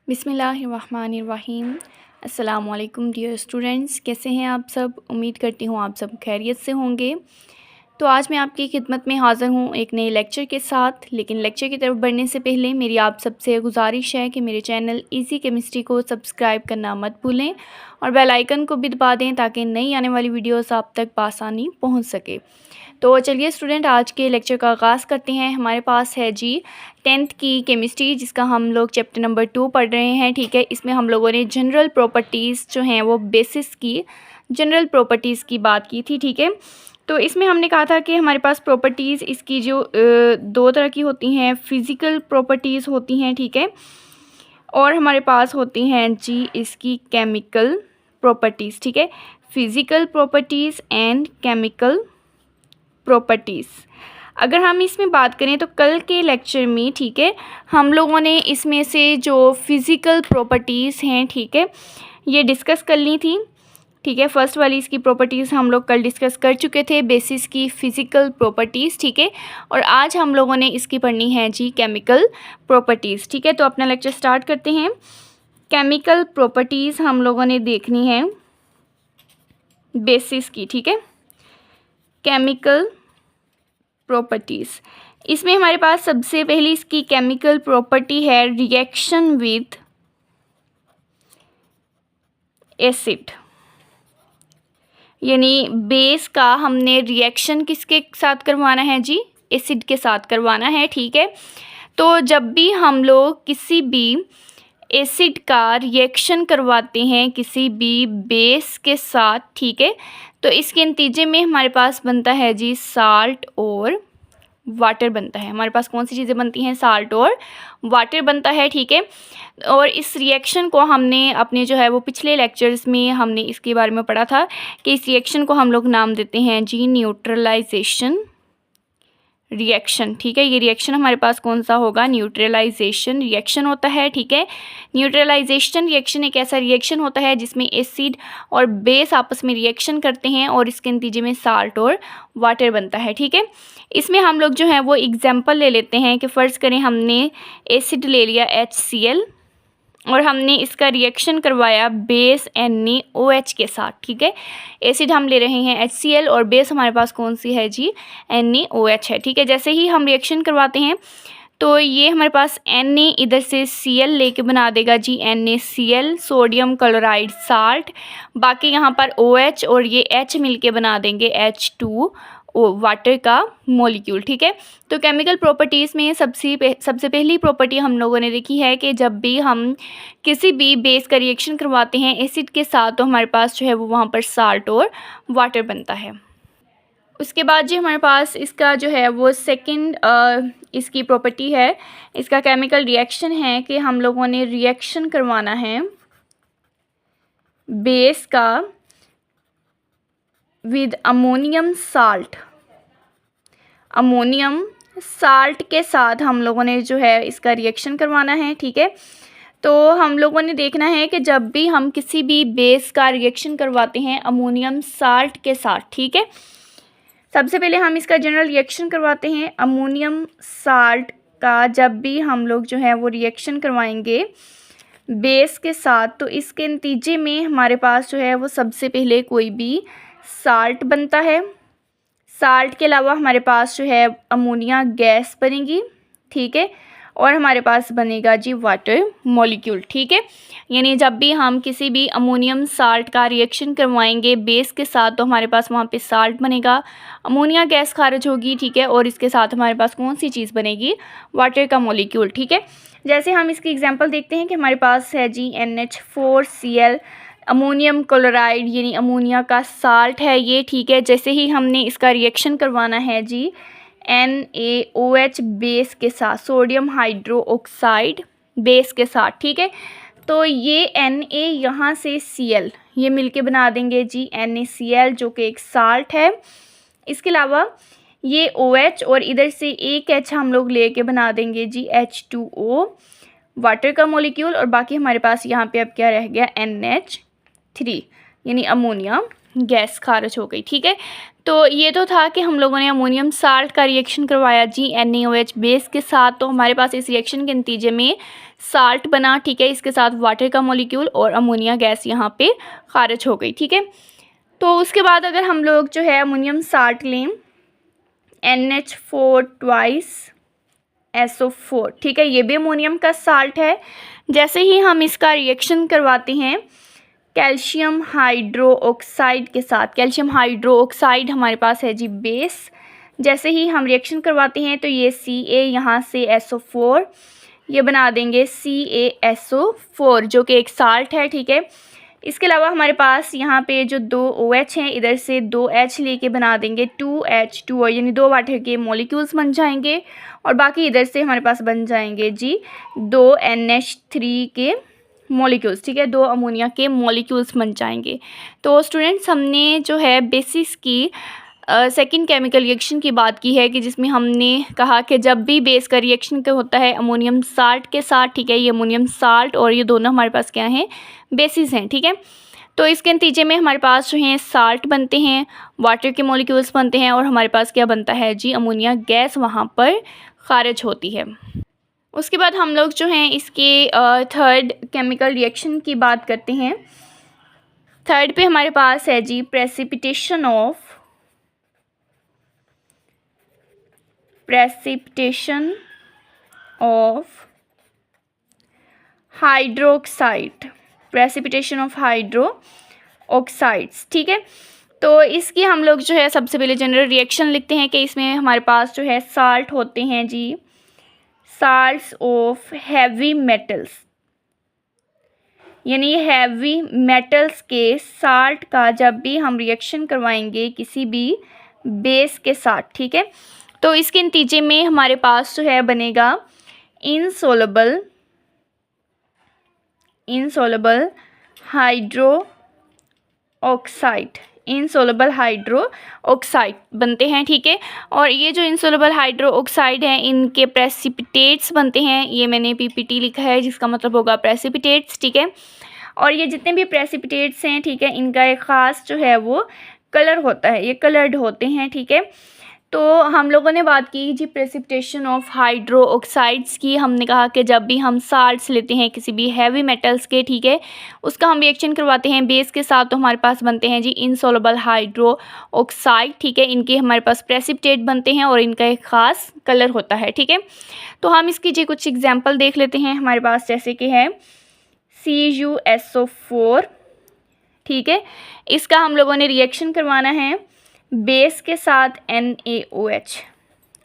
बिस्मिल्लाहिर्रहमानिर्रहीम। अस्सलामुअलैकुम dear students, कैसे हैं आप सब। उम्मीद करती हूँ आप सब खैरियत से होंगे। तो आज मैं आपकी खिदमत में हाज़िर हूँ एक नए लेक्चर के साथ। लेकिन लेक्चर की तरफ बढ़ने से पहले मेरी आप सबसे गुजारिश है कि मेरे चैनल इजी केमिस्ट्री को सब्सक्राइब करना मत भूलें और बेल आइकन को भी दबा दें ताकि नई आने वाली वीडियोस आप तक आसानी पहुँच सके। तो चलिए स्टूडेंट, आज के लेक्चर का आगाज़ करते हैं। हमारे पास है जी 10th की केमिस्ट्री, जिसका हम लोग चैप्टर नंबर 2 पढ़ रहे हैं। ठीक है, इसमें हम लोगों ने जनरल प्रॉपर्टीज़ जो हैं वो बेसिस की जनरल प्रॉपर्टीज़ की बात की थी। ठीक है, तो इसमें हमने कहा था कि हमारे पास प्रॉपर्टीज़ इसकी जो दो तरह की होती हैं, फ़िज़िकल प्रॉपर्टीज़ होती हैं। ठीक है, और हमारे पास होती हैं जी इसकी केमिकल प्रॉपर्टीज़। ठीक है, physical properties and chemical properties. अगर हम इसमें बात करें तो कल के लेक्चर में, ठीक है, हम लोगों ने इसमें से जो फ़िज़िकल प्रॉपर्टीज़ हैं, ठीक है, ये डिस्कस कर ली थी। ठीक है, फर्स्ट वाली इसकी प्रॉपर्टीज़ हम लोग कल डिस्कस कर चुके थे, बेसिस की फ़िज़िकल प्रॉपर्टीज़। ठीक है, और आज हम लोगों ने इसकी पढ़नी है जी केमिकल प्रॉपर्टीज़। ठीक है, तो अपना लेक्चर स्टार्ट करते हैं। केमिकल प्रॉपर्टीज़ हम लोगों ने देखनी है बेसिस की। ठीक है, केमिकल प्रॉपर्टीज़, इसमें हमारे पास सबसे पहली इसकी केमिकल प्रॉपर्टी है रिएक्शन विद एसिड। यानी बेस का हमने रिएक्शन किसके साथ करवाना है जी, एसिड के साथ करवाना है। ठीक है, तो जब भी हम लोग किसी भी एसिड का रिएक्शन करवाते हैं किसी भी बेस के साथ, ठीक है, तो इसके नतीजे में हमारे पास बनता है जी साल्ट और वाटर बनता है। हमारे पास कौन सी चीज़ें बनती हैं, साल्ट और वाटर बनता है। ठीक है, और इस रिएक्शन को हमने अपने जो है वो पिछले लेक्चर्स में हमने इसके बारे में पढ़ा था कि इस रिएक्शन को हम लोग नाम देते हैं जी न्यूट्रलाइजेशन रिएक्शन। ठीक है, ये रिएक्शन हमारे पास कौन सा होगा, न्यूट्रलाइजेशन रिएक्शन होता है। ठीक है, न्यूट्रलाइजेशन रिएक्शन एक ऐसा रिएक्शन होता है जिसमें एसिड और बेस आपस में रिएक्शन करते हैं और इसके नतीजे में साल्ट और वाटर बनता है। ठीक है, इसमें हम लोग जो है वो एग्जाम्पल ले लेते हैं कि फ़र्ज़ करें हमने एसिड ले लिया HCl और हमने इसका रिएक्शन करवाया बेस NaOH के साथ। ठीक है, एसिड हम ले रहे हैं HCl और बेस हमारे पास कौन सी है जी, NaOH है। ठीक है, जैसे ही हम रिएक्शन करवाते हैं तो ये हमारे पास Na इधर से Cl लेके बना देगा जी NaCl, सोडियम क्लोराइड साल्ट, बाकी यहाँ पर OH और ये H मिलके बना देंगे H2O वाटर का मॉलिक्यूल। ठीक है, तो केमिकल प्रॉपर्टीज़ में सबसे पहली प्रॉपर्टी हम लोगों ने देखी है कि जब भी हम किसी भी बेस का रिएक्शन करवाते हैं एसिड के साथ तो हमारे पास जो है वो वहाँ पर साल्ट और वाटर बनता है। उसके बाद जी हमारे पास इसका जो है वो सेकंड इसकी प्रॉपर्टी है, इसका केमिकल रिएक्शन है कि हम लोगों ने रिएक्शन करवाना है बेस का with ammonium salt. Ammonium salt के साथ हम लोगों ने जो है इसका रिएक्शन करवाना है। ठीक है, तो हम लोगों ने देखना है कि जब भी हम किसी भी बेस का रिएक्शन करवाते हैं अमोनियम साल्ट के साथ, ठीक है, सबसे पहले हम इसका जनरल रिएक्शन करवाते हैं अमोनियम साल्ट का। जब भी हम लोग जो है वो रिएक्शन करवाएंगे बेस के साथ तो इसके नतीजे में हमारे पास जो है वो सबसे पहले कोई भी साल्ट बनता है। साल्ट के अलावा हमारे पास जो है अमोनिया गैस बनेगी। ठीक है, और हमारे पास बनेगा जी वाटर मॉलिक्यूल। ठीक है, यानी जब भी हम किसी भी अमोनियम साल्ट का रिएक्शन करवाएंगे बेस के साथ तो हमारे पास वहाँ पे साल्ट बनेगा, अमोनिया गैस खारिज होगी। ठीक है, और इसके साथ हमारे पास कौन सी चीज़ बनेगी, वाटर का मॉलिक्यूल। ठीक है, जैसे हम इसकी एग्जांपल देखते हैं कि हमारे पास है जी NH4Cl, अमोनियम क्लोराइड यानी अमोनिया का साल्ट है ये। ठीक है, जैसे ही हमने इसका रिएक्शन करवाना है जी NaOH बेस के साथ, सोडियम हाइड्रोक्साइड बेस के साथ। ठीक है, तो ये Na यहाँ से Cl ये मिलके बना देंगे जी NaCl जो कि एक साल्ट है। इसके अलावा ये OH और इधर से एक H हम लोग लेके बना देंगे जी H2O वाटर का मॉलिक्यूल, और बाकी हमारे पास यहाँ पे अब क्या रह गया NH3 यानी अमोनिया गैस खारिज हो गई। ठीक है, तो ये तो था कि हम लोगों ने अमोनियम साल्ट का रिएक्शन करवाया जी NaOH बेस के साथ। तो हमारे पास इस रिएक्शन के नतीजे में साल्ट बना। ठीक है, इसके साथ वाटर का मॉलिक्यूल और अमोनिया गैस यहाँ पे खारिज हो गई। ठीक है, तो उसके बाद अगर हम लोग जो है अमोनियम साल्ट लें NH4 ट्वाइस SO4, ठीक है, ये भी अमोनियम का साल्ट है। जैसे ही हम इसका रिएक्शन करवाते हैं कैल्शियम हाइड्रोक्साइड के साथ, कैल्शियम हाइड्रोक्साइड हमारे पास है जी बेस। जैसे ही हम रिएक्शन करवाते हैं तो ये Ca यहाँ से SO4, ये बना देंगे CaSO4 जो कि एक साल्ट है। ठीक है, इसके अलावा हमारे पास यहाँ पे जो 2 OH हैं, इधर से 2 H लेके बना देंगे 2H2 और यानी 2 वाटर के मॉलिक्यूल्स बन जाएंगे और बाकी इधर से हमारे पास बन जाएंगे जी 2 NH3 के मॉलिक्यूल्स। ठीक है, 2 अमोनिया के मॉलिक्यूल्स बन जाएंगे। तो स्टूडेंट्स हमने जो है बेसिस की सेकंड केमिकल रिएक्शन की बात की है कि जिसमें हमने कहा कि जब भी बेस का रिएक्शन होता है अमोनियम साल्ट के साथ, ठीक है, ये अमोनियम साल्ट और ये दोनों हमारे पास क्या हैं, बेसिस हैं। ठीक है, तो इसके नतीजे में हमारे पास जो हैं साल्ट बनते हैं, वाटर के मॉलिक्यूल्स बनते हैं और हमारे पास क्या बनता है जी, अमोनिया गैस वहाँ पर खारिज होती है। उसके बाद हम लोग जो हैं इसके थर्ड केमिकल रिएक्शन की बात करते हैं। थर्ड पे हमारे पास है जी precipitation of hydroxide, precipitation of hydroxides. ठीक है, तो इसकी हम लोग जो है सबसे पहले जनरल रिएक्शन लिखते हैं कि इसमें हमारे पास जो है साल्ट होते हैं जी, साल्ट्स ऑफ हैवी मेटल्स, यानी हैवी मेटल्स के साल्ट का जब भी हम रिएक्शन करवाएंगे किसी भी बेस के साथ, ठीक है, तो इसके नतीजे में हमारे पास जो है बनेगा इनसोल्युबल हाइड्रोक्साइड बनते हैं। ठीक है, और ये जो इनसोल्युबल हाइड्रोक्साइड हैं इनके प्रेसिपिटेट्स बनते हैं। ये मैंने PPT लिखा है जिसका मतलब होगा प्रेसिपिटेट्स। ठीक है, और ये जितने भी प्रेसिपिटेट्स हैं, ठीक है, इनका एक ख़ास जो है वो कलर होता है, ये कलर्ड होते हैं। ठीक है, तो हम लोगों ने बात की जी प्रेसिपिटेशन ऑफ हाइड्रोक्साइड्स की। हमने कहा कि जब भी हम साल्ट्स लेते हैं किसी भी हैवी मेटल्स के, ठीक है, उसका हम रिएक्शन करवाते हैं बेस के साथ तो हमारे पास बनते हैं जी इनसोल्युबल हाइड्रोक्साइड। ठीक है, इनके हमारे पास प्रेसिपिटेट बनते हैं और इनका एक ख़ास कलर होता है। ठीक है, तो हम इसकी जी कुछ एग्जाम्पल देख लेते हैं हमारे पास, जैसे कि है CuSO4। ठीक है, इसका हम लोगों ने रिएक्शन करवाना है बेस के साथ NaOH।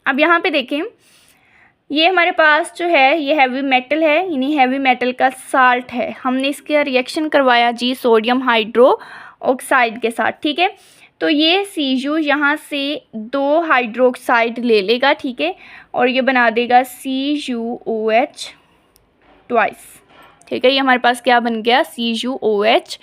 अब यहाँ पे देखें, ये हमारे पास जो है ये हैवी मेटल है, यानी हैवी मेटल का साल्ट है। हमने इसका रिएक्शन करवाया जी सोडियम हाइड्रोक्साइड के साथ। ठीक है, तो ये Cu यहाँ से 2 हाइड्रोक्साइड ले लेगा। ठीक है, और ये बना देगा CuOH ट्वाइस। ठीक है, ये हमारे पास क्या बन गया, CuOH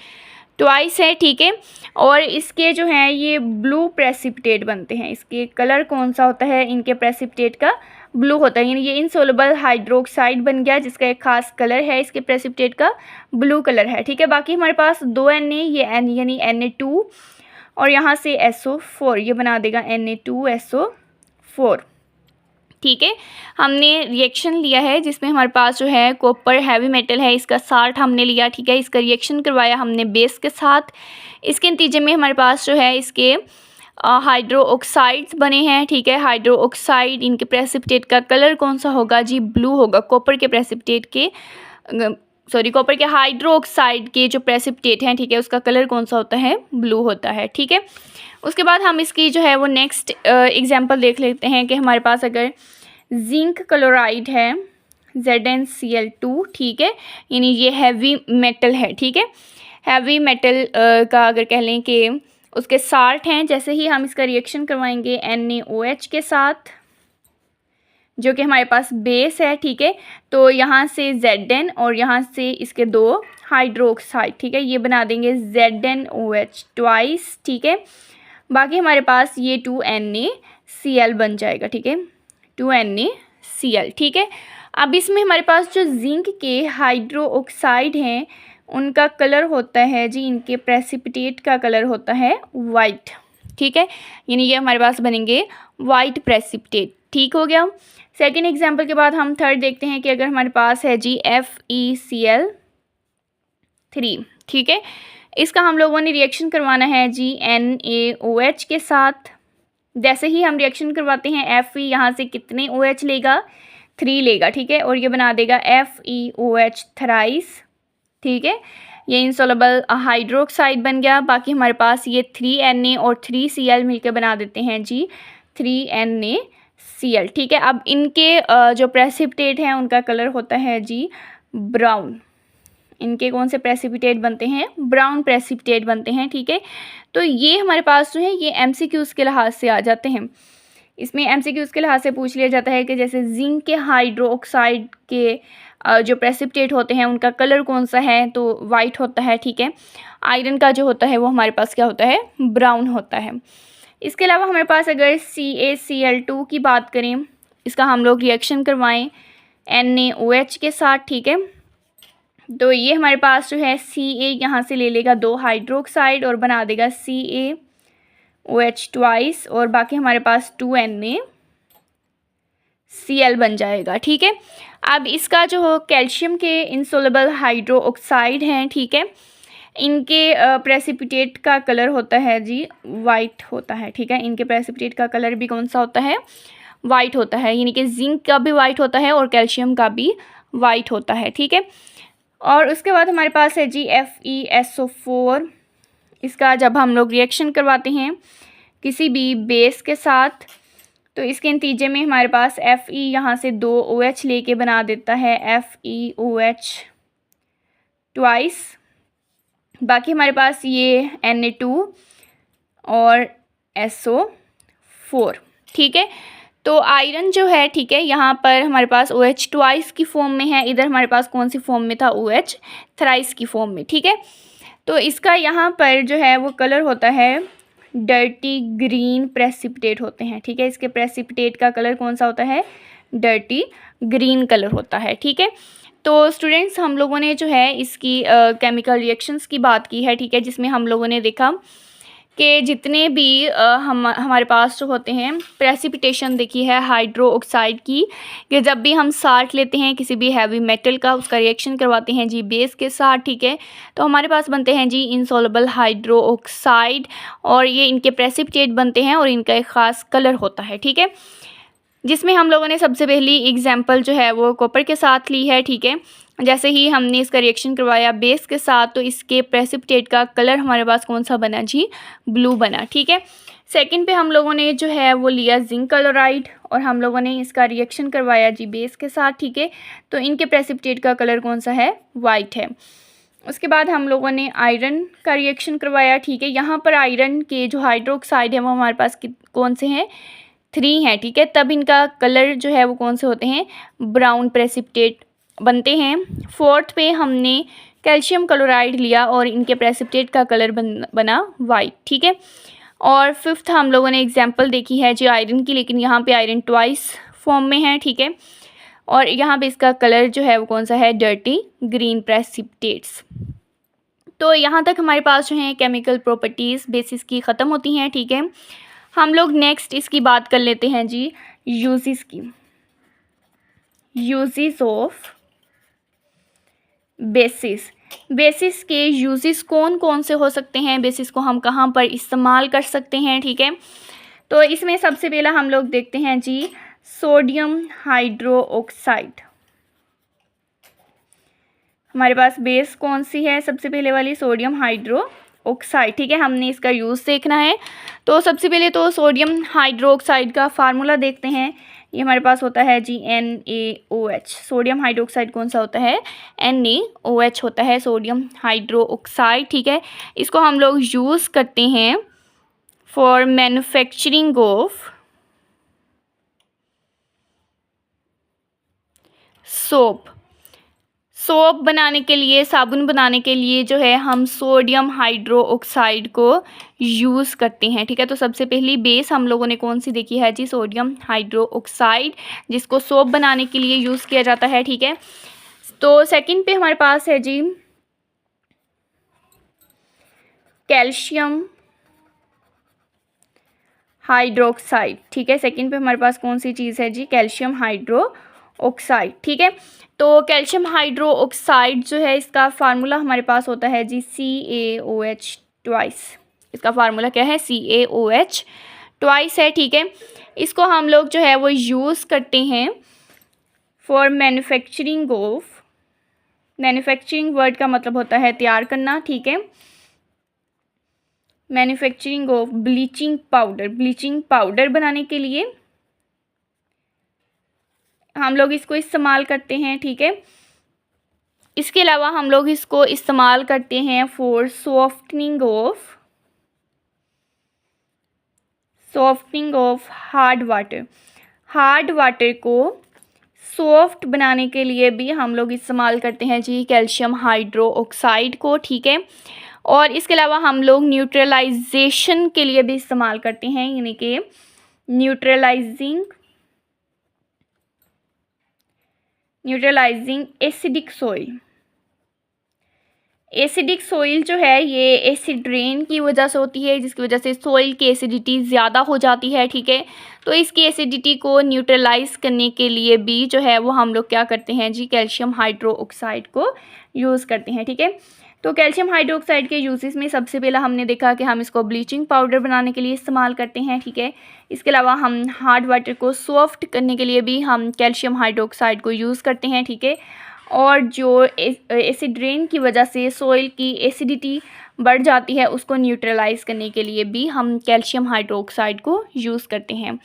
ट्वाइस है। ठीक है, और इसके जो हैं ये ब्लू प्रेसिपिटेट बनते हैं। इसके कलर कौन सा होता है, इनके प्रेसिपिटेट का ब्लू होता है, यानी ये इनसोल्युबल हाइड्रोक्साइड बन गया जिसका एक खास कलर है, इसके प्रेसिपिटेट का ब्लू कलर है। ठीक है, बाकी हमारे पास 2 Na, ये N यानी Na2 और यहाँ से SO4, ये बना देगा Na2SO4। ठीक है, हमने रिएक्शन लिया है जिसमें हमारे पास जो है कॉपर हैवी मेटल है, इसका साल्ट हमने लिया। ठीक है, इसका रिएक्शन करवाया हमने बेस के साथ। इसके नतीजे में हमारे पास जो है इसके हाइड्रोक्साइड्स बने हैं। ठीक है, हाइड्रोक्साइड इनके प्रेसिपिटेट का कलर कौन सा होगा जी, ब्लू होगा। कॉपर के प्रेसिपिटेट के कॉपर के हाइड्रोक्साइड के जो प्रेसिपिटेट हैं, ठीक है, उसका कलर कौन सा होता है, ब्लू होता है। ठीक है, उसके बाद हम इसकी जो है वो नेक्स्ट एग्जांपल देख लेते हैं कि हमारे पास अगर जिंक क्लोराइड है ZnCl2। ठीक है, यानी ये हैवी मेटल है। ठीक है, हैवी मेटल का अगर कह लें कि उसके साल्ट हैं। जैसे ही हम इसका रिएक्शन करवाएंगे NaOH के साथ जो कि हमारे पास बेस है। ठीक है, तो यहाँ से Zn और यहाँ से इसके 2 हाइड्रोक्साइड, ठीक है, ये बना देंगे ZnOH ट्वाइस। ठीक है, बाकी हमारे पास ये 2NaCl बन जाएगा। ठीक है, 2NaCl। ठीक है, अब इसमें हमारे पास जो जिंक के हाइड्रोक्साइड हैं उनका कलर होता है जी, इनके प्रेसिपिटेट का कलर होता है वाइट, ठीक है। यानी ये हमारे पास बनेंगे वाइट प्रेसिपिटेट, ठीक हो गया। सेकंड एग्जांपल के बाद हम थर्ड देखते हैं कि अगर हमारे पास है जी FeCl3, ठीक है। इसका हम लोगों ने रिएक्शन करवाना है जी NaOH के साथ। जैसे ही हम रिएक्शन करवाते हैं Fe यहाँ से कितने OH लेगा, 3 लेगा, ठीक है, और ये बना देगा FeOH थराइस, ठीक है। ये इंसॉल्युबल हाइड्रोक्साइड बन गया। बाकी हमारे पास ये 3Na और 3Cl मिलकर बना देते हैं जी 3NaCl, ठीक है। अब इनके जो प्रेसिपिटेट हैं उनका कलर होता है जी ब्राउन। इनके कौन से प्रेसिपिटेट बनते हैं, ब्राउन प्रेसिपिटेट बनते हैं, ठीक है। तो ये हमारे पास जो है ये MCQs के लिहाज से आ जाते हैं। इसमें MCQs के लिहाज से पूछ लिया जाता है कि जैसे जिंक के हाइड्रोक्साइड के जो प्रेसिपिटेट होते हैं उनका कलर कौन सा है, तो वाइट होता है, ठीक है। आयरन का जो होता है वो हमारे पास क्या होता है, ब्राउन होता है। इसके अलावा हमारे पास अगर CaCl2 की बात करें, इसका हम लोग रिएक्शन करवाएं NaOH के साथ, ठीक है, तो ये हमारे पास जो है Ca यहाँ से ले लेगा 2 हाइड्रोक्साइड और बना देगा CaOH ट्वाइस, और बाकी हमारे पास 2NaCl बन जाएगा, ठीक है। अब इसका जो कैल्शियम के इंसॉल्युबल हाइड्रोक्साइड हैं, ठीक है, इनके प्रेसिपिटेट का कलर होता है जी वाइट होता है, ठीक है। इनके प्रेसिपिटेट का कलर भी कौन सा होता है, वाइट होता है। यानी कि जिंक का भी वाइट होता है और कैल्शियम का भी वाइट होता है, ठीक है। और उसके बाद हमारे पास है जी FeSO4। इसका जब हम लोग रिएक्शन करवाते हैं किसी भी बेस के साथ, तो इसके नतीजे में हमारे पास Fe यहाँ से 2 OH लेके बना देता है FeOH ट्वाइस। बाकी हमारे पास ये Na2 और SO4, ठीक है। तो आयरन जो है, ठीक है, यहाँ पर हमारे पास OH ट्वाइस की फॉर्म में है, इधर हमारे पास कौन सी फॉर्म में था, OH थराइस की फॉर्म में, ठीक है। तो इसका यहाँ पर जो है वो कलर होता है डर्टी ग्रीन प्रेसिपिटेट होते हैं, ठीक है। इसके प्रेसिपिटेट का कलर कौन सा होता है, डर्टी ग्रीन कलर होता है, ठीक है। तो स्टूडेंट्स हम लोगों ने जो है इसकी केमिकल रिएक्शंस की बात की है, ठीक है, जिसमें हम लोगों ने देखा कि जितने भी हमारे पास जो होते हैं प्रेसिपिटेशन देखी है हाइड्रोक्साइड की, कि जब भी हम साल्ट लेते हैं किसी भी हैवी मेटल का, उसका रिएक्शन करवाते हैं जी बेस के साथ, ठीक है, तो हमारे पास बनते हैं जी इंसॉल्युबल हाइड्रोक्साइड, और ये इनके प्रेसिपिटेट बनते हैं और इनका एक ख़ास कलर होता है, ठीक है। जिसमें हम लोगों ने सबसे पहली एग्जाम्पल जो है वो कॉपर के साथ ली है, ठीक है। जैसे ही हमने इसका रिएक्शन करवाया बेस के साथ, तो इसके प्रेसिपिटेट का कलर हमारे पास कौन सा बना जी, ब्लू बना, ठीक है। सेकंड पे हम लोगों ने जो है वो लिया जिंक क्लोराइड, और हम लोगों ने इसका रिएक्शन करवाया जी बेस के साथ, ठीक है, तो इनके प्रेसिपिटेट का कलर कौन सा है, वाइट है। उसके बाद हम लोगों ने आयरन का रिएक्शन करवाया, ठीक है। यहाँ पर आयरन के जो हाइड्रोक्साइड है वो हमारे पास कौन से हैं, 3 हैं, ठीक है। तब इनका कलर जो है वो कौन से होते हैं, ब्राउन प्रेसिपिटेट बनते हैं। फोर्थ पे हमने कैल्शियम क्लोराइड लिया और इनके प्रेसिपिटेट का कलर बना वाइट, ठीक है। और फिफ्थ हम लोगों ने एग्जांपल देखी है जी आयरन की, लेकिन यहाँ पे आयरन ट्वाइस फॉर्म में है, ठीक है, और यहाँ पे इसका कलर जो है वो कौन सा है, डर्टी ग्रीन प्रेसिपिटेट्स। तो यहाँ तक हमारे पास जो है केमिकल प्रॉपर्टीज़ बेसिस की ख़त्म होती हैं, ठीक है। हम लोग नेक्स्ट इसकी बात कर लेते हैं जी यूजेस की, यूजेस ऑफ बेसिस। बेसिस के यूजेस कौन कौन से हो सकते हैं, बेसिस को हम कहाँ पर इस्तेमाल कर सकते हैं, ठीक है। तो इसमें सबसे पहला हम लोग देखते हैं जी सोडियम हाइड्रोक्साइड। हमारे पास बेस कौन सी है, सबसे पहले वाली सोडियम हाइड्रोक्साइड, ठीक है। हमने इसका यूज़ देखना है, तो सबसे पहले तो सोडियम हाइड्रोक्साइड का फार्मूला देखते हैं। ये हमारे पास होता है जी NaOH। सोडियम हाइड्रोक्साइड कौन सा होता है, NaOH होता है सोडियम हाइड्रोक्साइड, ठीक है। इसको हम लोग यूज़ करते हैं फॉर मैन्युफैक्चरिंग ऑफ सोप बनाने के लिए, साबुन बनाने के लिए जो है हम सोडियम हाइड्रोक्साइड को यूज़ करते हैं, ठीक है। तो सबसे पहली बेस हम लोगों ने कौन सी देखी है जी, सोडियम हाइड्रोक्साइड, जिसको सोप बनाने के लिए यूज़ किया जाता है, ठीक है। तो सेकंड पे हमारे पास है जी कैल्शियम हाइड्रोक्साइड, ठीक है। सेकंड पे हमारे पास कौन सी चीज़ है जी, कैल्शियम हाइड्रोक्साइड, ठीक है। तो कैल्शियम हाइड्रोक्साइड जो है इसका फार्मूला हमारे पास होता है जी CaOH ट्वाइस। इसका फार्मूला क्या है, CaOH ट्वाइस है, ठीक है। इसको हम लोग जो है वो यूज़ करते हैं for manufacturing of, manufacturing word का मतलब होता है तैयार करना, ठीक है। Manufacturing of bleaching powder, bleaching powder बनाने के लिए हम लोग इसको इस्तेमाल करते हैं, ठीक है। इसके अलावा हम लोग इसको इस्तेमाल करते हैं for softening of hard water, hard water को सॉफ्ट बनाने के लिए भी हम लोग इस्तेमाल करते हैं जी कैल्शियम हाइड्रोक्साइड को, ठीक है। और इसके अलावा हम लोग न्यूट्रलाइजेशन के लिए भी इस्तेमाल करते हैं, यानी कि neutralising acidic soil. Acidic soil जो है ये एसिड रेन की वजह से होती है, जिसकी वजह से सॉइल की एसिडिटी ज़्यादा हो जाती है, ठीक है। तो इसकी एसिडिटी को न्यूट्रलाइज करने के लिए भी जो है वो हम लोग क्या करते हैं जी, कैल्शियम हाइड्रोक्साइड को यूज़ करते हैं, ठीक है। तो कैल्शियम हाइड्रोक्साइड के यूजेस में सबसे पहला हमने देखा कि हम इसको ब्लीचिंग पाउडर बनाने के लिए इस्तेमाल करते हैं, ठीक है। इसके अलावा हम हार्ड वाटर को सॉफ्ट करने के लिए भी हम कैल्शियम हाइड्रोक्साइड को यूज़ करते हैं, ठीक है। और जो एसिड रेन की वजह से सॉइल की एसिडिटी बढ़ जाती है उसको न्यूट्रलाइज करने के लिए भी हम कैल्शियम हाइड्रोक्साइड को यूज़ करते हैं।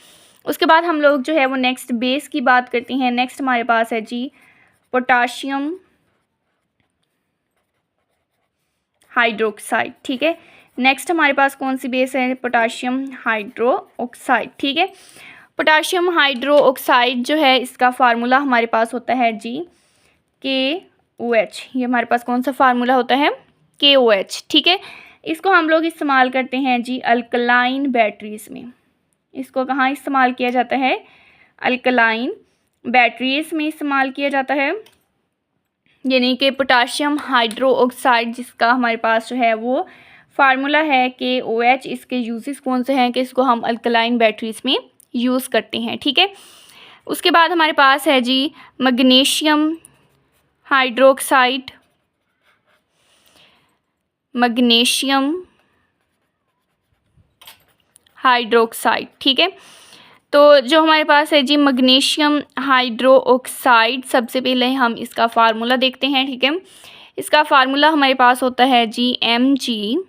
उसके बाद हम लोग जो है वो नेक्स्ट बेस की बात करते हैं। नेक्स्ट हमारे पास है जी पोटाशियम हाइड्रोक्साइड, ठीक है। नेक्स्ट हमारे पास कौन सी बेस है, पोटाशियम हाइड्रोक्साइड, ठीक है। पोटाशियम हाइड्रोक्साइड जो है इसका फार्मूला हमारे पास होता है जी KOH। ये हमारे पास कौन सा फार्मूला होता है, KOH, ठीक है। इसको हम लोग इस्तेमाल करते हैं जी अल्कलाइन बैटरीज में। इसको कहाँ इस्तेमाल किया जाता है, अल्कलाइन बैटरीज में इस्तेमाल किया जाता है। यानी कि पोटाशियम हाइड्रोक्साइड जिसका हमारे पास जो है वो फार्मूला है KOH। इसके यूजेस कौन से हैं कि इसको हम अल्कलाइन बैटरीज में यूज़ करते हैं, ठीक है। उसके बाद हमारे पास है G magnesium hydroxide, magnesium hydroxide, ठीक है। तो जो हमारे पास है जी मैग्नीशियम हाइड्रोक्साइड, सबसे पहले हम इसका फार्मूला देखते हैं, ठीक है। इसका फार्मूला हमारे पास होता है जी MgOH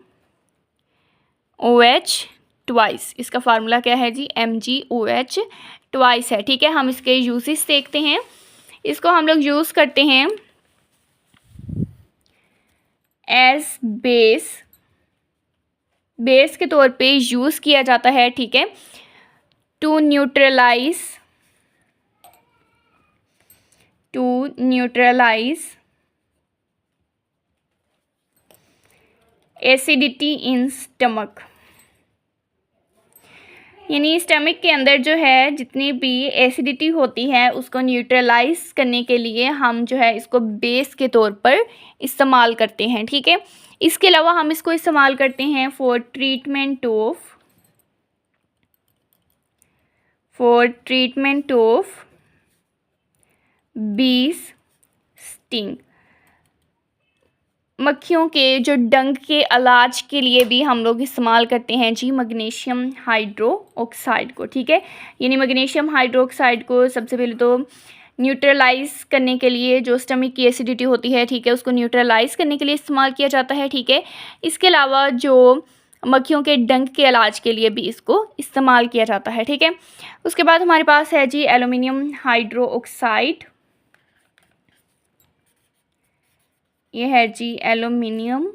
ट्वाइस। इसका फार्मूला क्या है जी, MgOH ट्वाइस है, ठीक है। हम इसके यूजेस देखते हैं। इसको हम लोग यूज़ करते हैं एज बेस के तौर पे यूज़ किया जाता है, ठीक है। To neutralise acidity in stomach, यानी स्टमक के अंदर जो है जितनी भी एसिडिटी होती है उसको न्यूट्रलाइज करने के लिए हम जो है इसको बेस के तौर पर इस्तेमाल करते हैं, ठीक है। इसके अलावा हम इसको इस्तेमाल करते हैं फॉर ट्रीटमेंट ऑफ बीज स्टिंग। मक्खियों के जो डंक के इलाज के लिए भी हम लोग इस्तेमाल करते हैं जी मैग्नीशियम हाइड्रोक्साइड को, ठीक है। यानी मैग्नीशियम हाइड्रोक्साइड को सबसे पहले तो न्यूट्रलाइज करने के लिए, जो स्टमक की एसिडिटी होती है, ठीक है, उसको न्यूट्रलाइज करने के लिए इस्तेमाल किया जाता है, ठीक है। इसके अलावा जो मक्खियों के डंक के इलाज के लिए भी इसको इस्तेमाल किया जाता है, ठीक है। उसके बाद हमारे पास है जी एल्युमिनियम हाइड्रोक्साइड। ये है जी एल्युमिनियम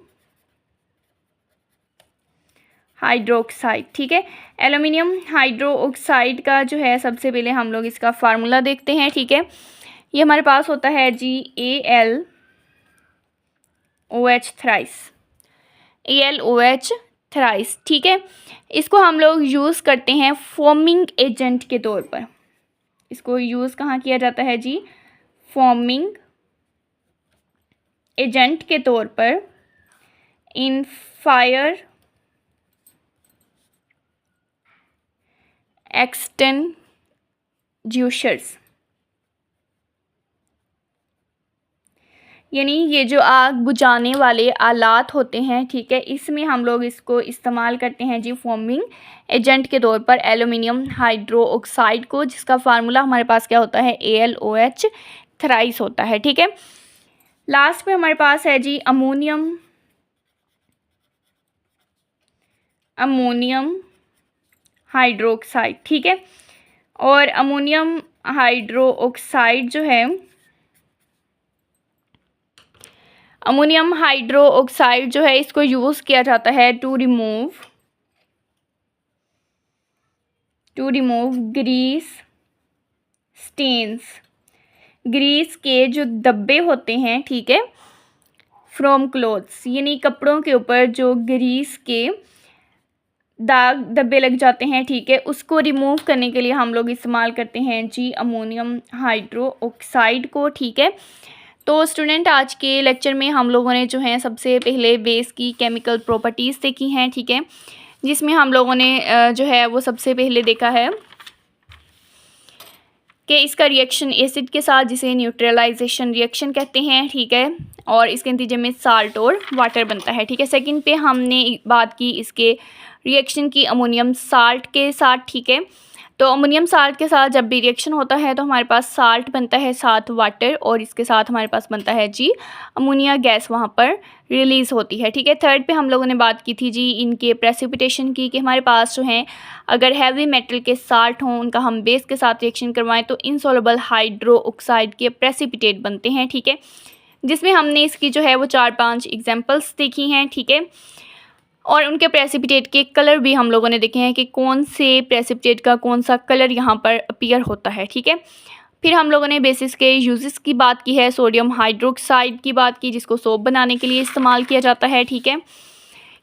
हाइड्रोक्साइड, ठीक है। एल्युमिनियम हाइड्रोक्साइड का जो है सबसे पहले हम लोग इसका फार्मूला देखते हैं, ठीक है। ये हमारे पास होता है जी AlOH थ्राइस, ठीक है। इसको हम लोग यूज़ करते हैं फॉर्मिंग एजेंट के तौर पर। इसको यूज़ कहाँ किया जाता है जी, फॉर्मिंग एजेंट के तौर पर इन फायर एक्सटिंग्विशर्स, यानी ये जो आग बुझाने वाले आलात होते हैं, ठीक है, इसमें हम लोग इसको इस्तेमाल करते हैं जी फॉर्मिंग एजेंट के तौर पर एल्यूमिनियम हाइड्रोक्साइड को, जिसका फार्मूला हमारे पास क्या होता है AlOH थ्राइस होता है, ठीक है। लास्ट में हमारे पास है जी अमोनियम हाइड्रोक्साइड, ठीक है। और अमोनियम हाइड्रोक्साइड जो है, अमोनियम हाइड्रोक्साइड जो है इसको यूज़ किया जाता है to remove grease stains, grease के जो धब्बे होते हैं, ठीक है, फ्रॉम क्लोथ्स, यानी कपड़ों के ऊपर जो ग्रीस के दाग धब्बे लग जाते हैं, ठीक है, उसको रिमूव करने के लिए हम लोग इस्तेमाल करते हैं जी अमोनियम हाइड्रोक्साइड को, ठीक है। तो स्टूडेंट आज के लेक्चर में हम लोगों ने जो है सबसे पहले बेस की केमिकल प्रॉपर्टीज़ देखी हैं, ठीक है, जिसमें हम लोगों ने जो है वो सबसे पहले देखा है कि इसका रिएक्शन एसिड के साथ, जिसे न्यूट्रलाइजेशन रिएक्शन कहते हैं, ठीक है, और इसके नतीजे में साल्ट और वाटर बनता है, ठीक है। सेकंड पे हमने बात की इसके रिएक्शन की अमोनियम साल्ट के साथ, ठीक है। तो अमोनियम साल्ट के साथ जब भी रिएक्शन होता है तो हमारे पास साल्ट बनता है, साथ वाटर, और इसके साथ हमारे पास बनता है जी अमोनिया गैस वहाँ पर रिलीज़ होती है, ठीक है। थर्ड पे हम लोगों ने बात की थी जी इनके प्रेसिपिटेशन की, कि हमारे पास जो हैं अगर हैवी मेटल के साल्ट हों, उनका हम बेस के साथ रिएक्शन करवाएं तो इनसॉल्युबल हाइड्रोक्साइड के प्रेसिपिटेट बनते हैं, ठीक है, जिसमें हमने इसकी जो है वो 4-5 एग्जाम्पल्स देखी हैं, ठीक है। और उनके प्रेसिपिटेट के कलर भी हम लोगों ने देखे हैं कि कौन से प्रेसिपिटेट का कौन सा कलर यहाँ पर अपीयर होता है, ठीक है। फिर हम लोगों ने बेसिस के यूजेस की बात की है, सोडियम हाइड्रोक्साइड की बात की जिसको सोप बनाने के लिए इस्तेमाल किया जाता है, ठीक है।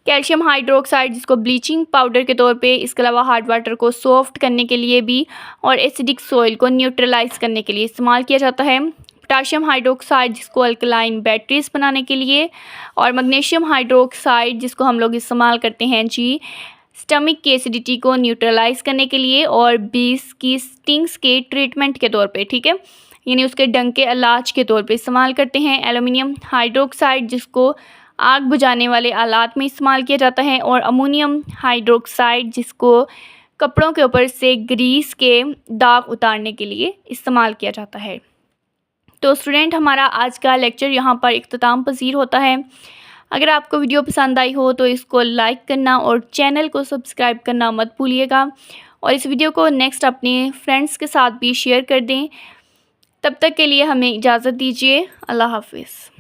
कैल्शियम हाइड्रोक्साइड जिसको ब्लीचिंग पाउडर के तौर पे, इसके अलावा हार्ड वाटर को सॉफ्ट करने के लिए भी, और एसिडिक सॉइल को न्यूट्रलाइज करने के लिए इस्तेमाल किया जाता है। पोटाशियम हाइड्रोक्साइड जिसको अल्कलाइन बैटरीज बनाने के लिए, और मैग्नीशियम हाइड्रोक्साइड जिसको हम लोग इस्तेमाल करते हैं जी स्टमक की एसिडिटी को न्यूट्रलाइज करने के लिए, और बीस की स्टिंग्स के ट्रीटमेंट के तौर पे, ठीक है, यानी उसके डंक के इलाज के तौर पे इस्तेमाल करते हैं। एल्यूमिनियम हाइड्रोक्साइड जिसको आग बुझाने वाले आलात में इस्तेमाल किया जाता है, और अमोनियम हाइड्रोक्साइड जिसको कपड़ों के ऊपर से ग्रीस के दाग उतारने के लिए इस्तेमाल किया जाता है। तो स्टूडेंट हमारा आज का लेक्चर यहाँ पर इख्तिताम पसीर होता है। अगर आपको वीडियो पसंद आई हो तो इसको लाइक करना और चैनल को सब्सक्राइब करना मत भूलिएगा, और इस वीडियो को नेक्स्ट अपने फ्रेंड्स के साथ भी शेयर कर दें। तब तक के लिए हमें इजाज़त दीजिए। अल्लाह हाफिज़।